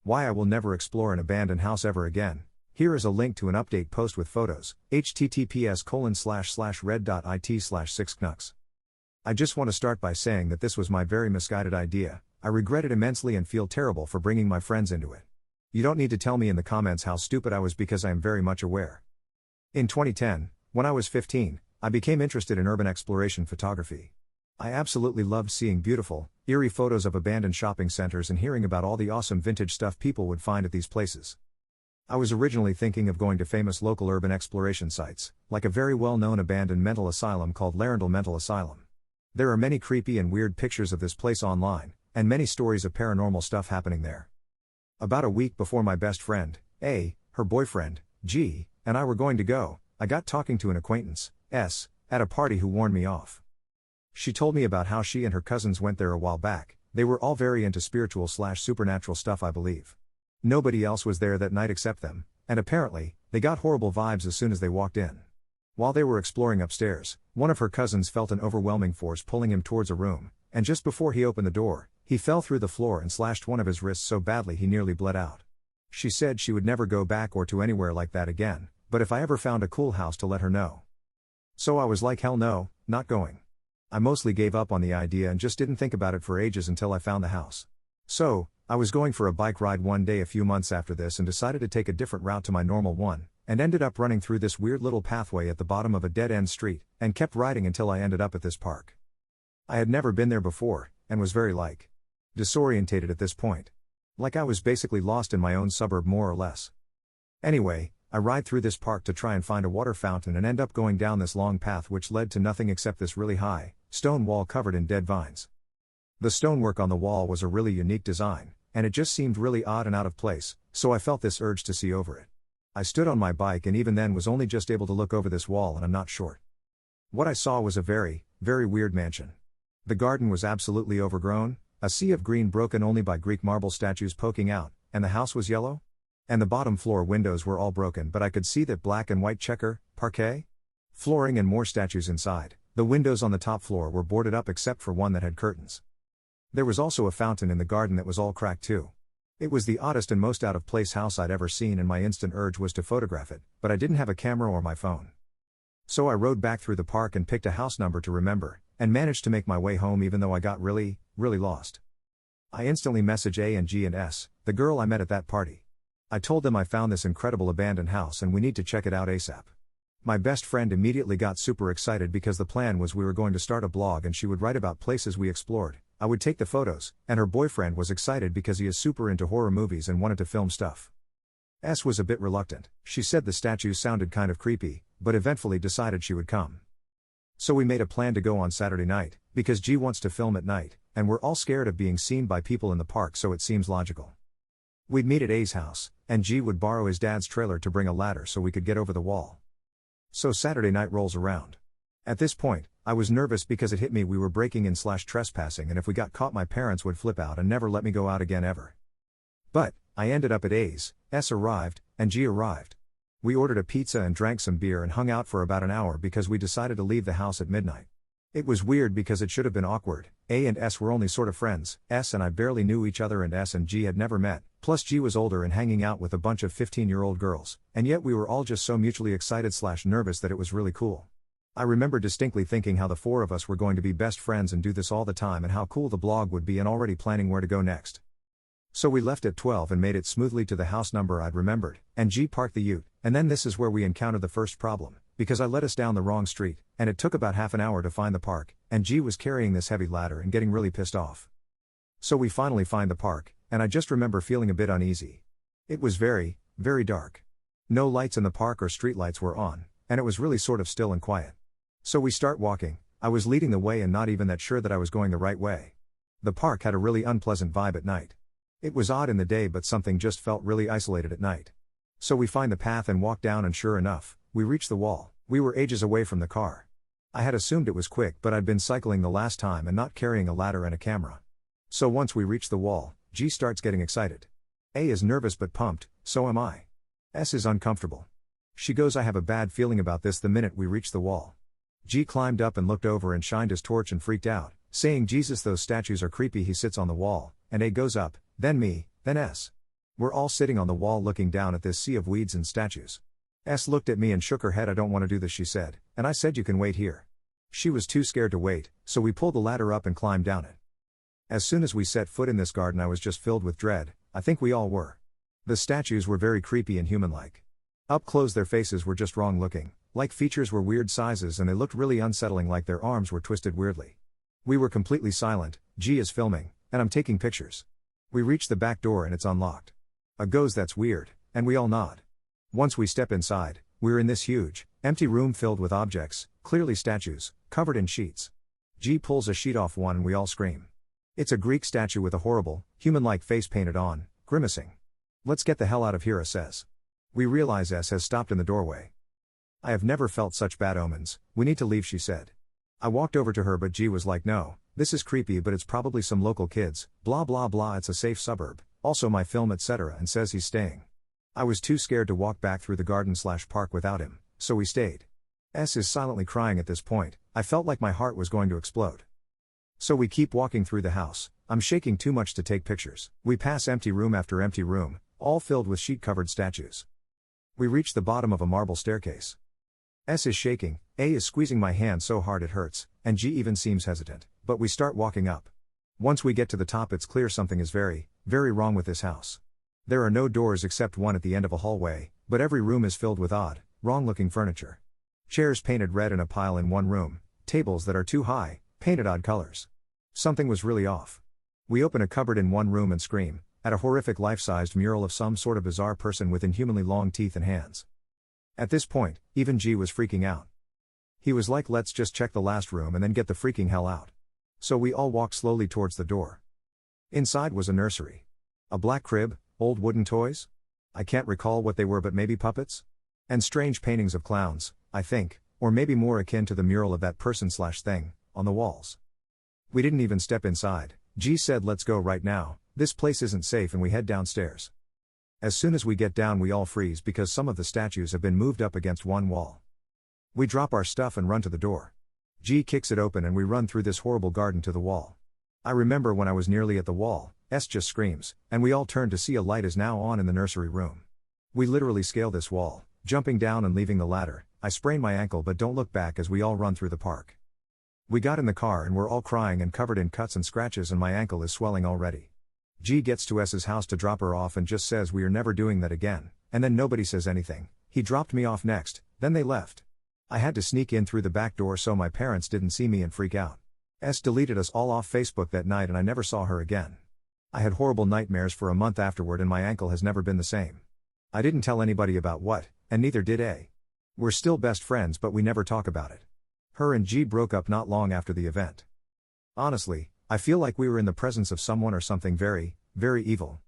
Why I will never explore an abandoned house ever again. Here is a link to an update post with photos, https://red.it/6knux. I just want to start by saying that this was my very misguided idea. I regret it immensely and feel terrible for bringing my friends into it. You don't need to tell me in the comments how stupid I was because I am very much aware. In 2010, when I was 15, I became interested in urban exploration photography. I absolutely loved seeing beautiful, eerie photos of abandoned shopping centers and hearing about all the awesome vintage stuff people would find at these places. I was originally thinking of going to famous local urban exploration sites, like a very well-known abandoned mental asylum called Larendal Mental Asylum. There are many creepy and weird pictures of this place online, and many stories of paranormal stuff happening there. About a week before my best friend, A, her boyfriend, G, and I were going to go, I got talking to an acquaintance, S, at a party who warned me off. She told me about how she and her cousins went there a while back. They were all very into spiritual/supernatural stuff, I believe. Nobody else was there that night except them, and apparently, they got horrible vibes as soon as they walked in. While they were exploring upstairs, one of her cousins felt an overwhelming force pulling him towards a room, and just before he opened the door, he fell through the floor and slashed one of his wrists so badly he nearly bled out. She said she would never go back or to anywhere like that again, but if I ever found a cool house to let her know. So I was like, hell no, not going. I mostly gave up on the idea and just didn't think about it for ages until I found the house. So, I was going for a bike ride one day a few months after this and decided to take a different route to my normal one, and ended up running through this weird little pathway at the bottom of a dead-end street, and kept riding until I ended up at this park. I had never been there before, and was very disorientated at this point. Like I was basically lost in my own suburb more or less. Anyway, I ride through this park to try and find a water fountain and end up going down this long path which led to nothing except this really high, stone wall covered in dead vines. The stonework on the wall was a really unique design, and it just seemed really odd and out of place, so I felt this urge to see over it. I stood on my bike and even then was only just able to look over this wall, and I'm not short. What I saw was a very weird mansion. The garden was absolutely overgrown, a sea of green broken only by Greek marble statues poking out, and the house was yellow? And the bottom floor windows were all broken, but I could see that black and white checker, parquet, flooring and more statues inside. The windows on the top floor were boarded up except for one that had curtains. There was also a fountain in the garden that was all cracked too. It was the oddest and most out-of-place house I'd ever seen, and my instant urge was to photograph it, but I didn't have a camera or my phone. So I rode back through the park and picked a house number to remember, and managed to make my way home even though I got really lost. I instantly messaged A and G and S, the girl I met at that party. I told them I found this incredible abandoned house and we need to check it out ASAP. My best friend immediately got super excited because the plan was we were going to start a blog and she would write about places we explored, I would take the photos, and her boyfriend was excited because he is super into horror movies and wanted to film stuff. S was a bit reluctant. She said the statues sounded kind of creepy, but eventually decided she would come. So we made a plan to go on Saturday night, because G wants to film at night, and we're all scared of being seen by people in the park, so it seems logical. We'd meet at A's house, and G would borrow his dad's trailer to bring a ladder so we could get over the wall. So Saturday night rolls around. At this point, I was nervous because it hit me we were breaking in/trespassing, and if we got caught my parents would flip out and never let me go out again ever. But, I ended up at A's, S arrived, and G arrived. We ordered a pizza and drank some beer and hung out for about an hour because we decided to leave the house at midnight. It was weird because it should have been awkward. A and S were only sort of friends, S and I barely knew each other and S and G had never met, plus G was older and hanging out with a bunch of 15-year-old girls, and yet we were all just so mutually excited/nervous that it was really cool. I remember distinctly thinking how the four of us were going to be best friends and do this all the time and how cool the blog would be, and already planning where to go next. So we left at 12 and made it smoothly to the house number I'd remembered, and G parked the ute, and then this is where we encountered the first problem, because I led us down the wrong street, and it took about half an hour to find the park, and G was carrying this heavy ladder and getting really pissed off. So we finally find the park, and I just remember feeling a bit uneasy. It was very dark. No lights in the park or street lights were on, and it was really sort of still and quiet. So we start walking. I was leading the way and not even that sure that I was going the right way. The park had a really unpleasant vibe at night. It was odd in the day, but something just felt really isolated at night. So we find the path and walk down, and sure enough, we reach the wall. We were ages away from the car. I had assumed it was quick, but I'd been cycling the last time and not carrying a ladder and a camera. So once we reach the wall, G starts getting excited. A is nervous but pumped, so am I. S is uncomfortable. She goes, I have a bad feeling about this the minute we reach the wall. G climbed up and looked over and shined his torch and freaked out, saying, Jesus, those statues are creepy. He sits on the wall, and A goes up, then me, then S. We're all sitting on the wall looking down at this sea of weeds and statues. S looked at me and shook her head. I don't want to do this, she said, and I said you can wait here. She was too scared to wait, so we pulled the ladder up and climbed down it. As soon as we set foot in this garden I was just filled with dread. I think we all were. The statues were very creepy and human-like. Up close their faces were just wrong looking, like features were weird sizes and they looked really unsettling, like their arms were twisted weirdly. We were completely silent. G is filming, and I'm taking pictures. We reach the back door and it's unlocked. A goes, that's weird, and we all nod. Once we step inside, we're in this huge, empty room filled with objects, clearly statues, covered in sheets. G pulls a sheet off one and we all scream. It's a Greek statue with a horrible, human-like face painted on, grimacing. Let's get the hell out of here, S says. We realize S has stopped in the doorway. I have never felt such bad omens. We need to leave, she said. I walked over to her but G was like, no, this is creepy but it's probably some local kids, blah blah blah, it's a safe suburb, also my film etc, and says he's staying. I was too scared to walk back through the garden/park without him, so we stayed. S is silently crying at this point. I felt like my heart was going to explode. So we keep walking through the house. I'm shaking too much to take pictures. We pass empty room after empty room, all filled with sheet-covered statues. We reach the bottom of a marble staircase. S is shaking, A is squeezing my hand so hard it hurts, and G even seems hesitant, but we start walking up. Once we get to the top it's clear something is very, very wrong with this house. There are no doors except one at the end of a hallway, but every room is filled with odd, wrong-looking furniture. Chairs painted red in a pile in one room, tables that are too high, painted odd colors. Something was really off. We open a cupboard in one room and scream, at a horrific life-sized mural of some sort of bizarre person with inhumanly long teeth and hands. At this point, even G was freaking out. He was like, let's just check the last room and then get the freaking hell out. So we all walked slowly towards the door. Inside was a nursery. A black crib, old wooden toys? I can't recall what they were, but maybe puppets? And strange paintings of clowns, I think, or maybe more akin to the mural of that person/thing, on the walls. We didn't even step inside. G said let's go right now, this place isn't safe, and we head downstairs. As soon as we get down we all freeze because some of the statues have been moved up against one wall. We drop our stuff and run to the door. G kicks it open and we run through this horrible garden to the wall. I remember when I was nearly at the wall, S just screams, and we all turn to see a light is now on in the nursery room. We literally scale this wall, jumping down and leaving the ladder. I sprain my ankle but don't look back as we all run through the park. We got in the car and we're all crying and covered in cuts and scratches and my ankle is swelling already. G gets to S's house to drop her off and just says we are never doing that again, and then nobody says anything. He dropped me off next, then they left. I had to sneak in through the back door so my parents didn't see me and freak out. S deleted us all off Facebook that night and I never saw her again. I had horrible nightmares for a month afterward and my ankle has never been the same. I didn't tell anybody about what, and neither did A. We're still best friends but we never talk about it. Her and G broke up not long after the event. Honestly, I feel like we were in the presence of someone or something very, very evil.